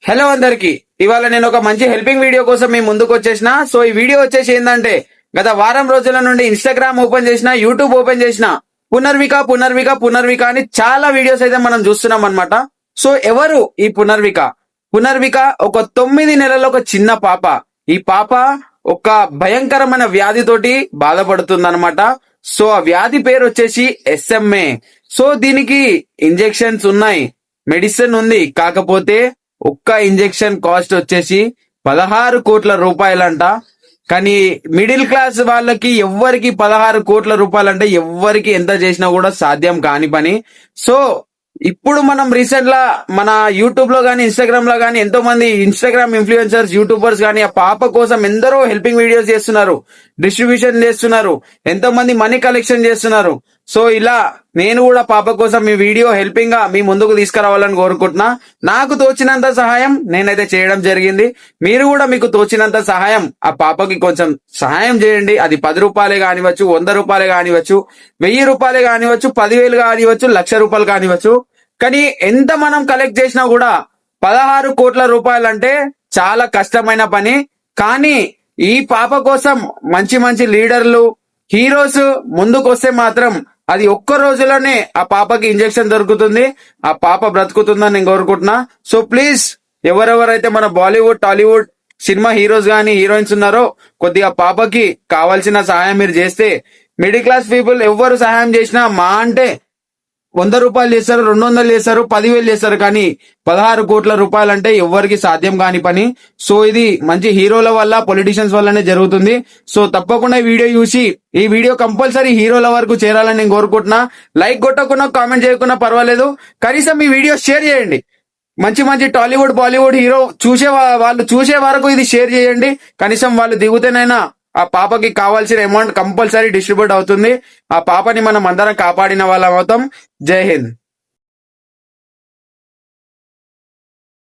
Hello అందరికి. ఇవాళ నేను ఒక మంచి హెల్పింగ్ వీడియో కోసం మీ ముందుకు వచ్చేసిన. సో ఈ వీడియో వచ్చేసి ఏంటంటే, గత వారం రోజుల నుండి ఇన్స్టాగ్రామ్ ఓపెన్ చేసిన, యూట్యూబ్ ఓపెన్ చేసిన, పునర్విక పునర్విక పునర్విక అని చాలా వీడియోస్ అయితే మనం చూస్తున్నాం అన్నమాట. సో ఎవరు ఈ పునర్విక? పునర్విక ఒక 9 నెలల ఒక చిన్న పాప. ఈ పాప ఒక భయంకరమైన వ్యాధితోటి బాధపడుతుందన్నమాట. సో ఆ వ్యాధి పేరు వచ్చేసి SMA. సో దీనికి ఇంజెక్షన్స్ ఉన్నాయి, మెడిసిన్ ఉంది. కాకపోతే ఒక్క ఇంజెక్షన్ కాస్ట్ వచ్చేసి 16 కోట్ల రూపాయలంట. కానీ మిడిల్ క్లాస్ వాళ్ళకి ఎవ్వరికి 16 కోట్ల రూపాయలంటే ఎవ్వరికి ఎంత చేసినా కూడా సాధ్యం కాని పని. సో ఇప్పుడు మనం రీసెంట్ లా మన యూట్యూబ్ లో గానీ, ఇన్స్టాగ్రామ్ లో గానీ ఎంతో మంది ఇన్స్టాగ్రామ్ ఇన్ఫ్లుయెన్సర్స్, యూట్యూబర్స్ గానీ ఆ పాప కోసం ఎందరో హెల్పింగ్ వీడియోస్ చేస్తున్నారు, డిస్ట్రిబ్యూషన్ చేస్తున్నారు, ఎంతో మంది మనీ కలెక్షన్ చేస్తున్నారు. సో ఇలా నేను కూడా పాప కోసం మీ వీడియో హెల్పింగ్ గా మీ ముందుకు తీసుకురావాలని కోరుకుంటున్నా. నాకు తోచినంత సహాయం నేనైతే చేయడం జరిగింది. మీరు కూడా మీకు తోచినంత సహాయం ఆ పాపకి కొంచెం సహాయం చేయండి. అది 10 రూపాయలే కానివచ్చు, 100 రూపాయలే కానివచ్చు, 1000 రూపాయలే కానివచ్చు, 10,000 కానివచ్చు, 1,00,000 రూపాయలు కానివచ్చు. కానీ ఎంత మనం కలెక్ట్ చేసినా కూడా 16 కోట్ల రూపాయలంటే చాలా కష్టమైన పని. కానీ ఈ పాప కోసం మంచి మంచి లీడర్లు, హీరోస్ ముందుకొస్తే మాత్రం అది ఒక్క రోజులోనే ఆ పాపకి ఇంజెక్షన్ దొరుకుతుంది, ఆ పాప బ్రతుకుతుందని నేను కోరుకుంటున్నా. సో ప్లీజ్ ఎవరెవరైతే మన బాలీవుడ్, టాలీవుడ్ సినిమా హీరోస్ గానీ, హీరోయిన్స్ ఉన్నారో కొద్దిగా పాపకి కావాల్సిన సహాయం మీరు చేస్తే, మిడిల్ క్లాస్ పీపుల్ ఎవ్వరు సహాయం చేసినా మా అంటే 100 రూపాయలు చేస్తారు, 200 చేస్తారు, 10,000 చేస్తారు. కానీ 16 కోట్ల రూపాయలు అంటే ఎవ్వరికి సాధ్యం కాని పని. సో ఇది మంచి హీరోల వల్ల, పొలిటీషియన్స్ వల్లనే జరుగుతుంది. సో తప్పకుండా ఈ వీడియో చూసి ఈ వీడియో కంపల్సరీ హీరోల వరకు చేరాలని నేను కోరుకుంటున్నా. లైక్ కొట్టకున్నా, కామెంట్ చేయకున్నా పర్వాలేదు, కనీసం ఈ వీడియో షేర్ చేయండి. మంచి మంచి టాలీవుడ్, బాలీవుడ్ హీరో వాళ్ళు చూసే వరకు ఇది షేర్ చేయండి. కనీసం వాళ్ళు దిగుతేనైనా ఆ పాపకి కావాల్సిన అమౌంట్ కంపల్సరీ డిస్ట్రిబ్యూట్ అవుతుంది. ఆ పాపని మనం అందరం కాపాడిన వాళ్ళం అవుతాం. జై హింద్.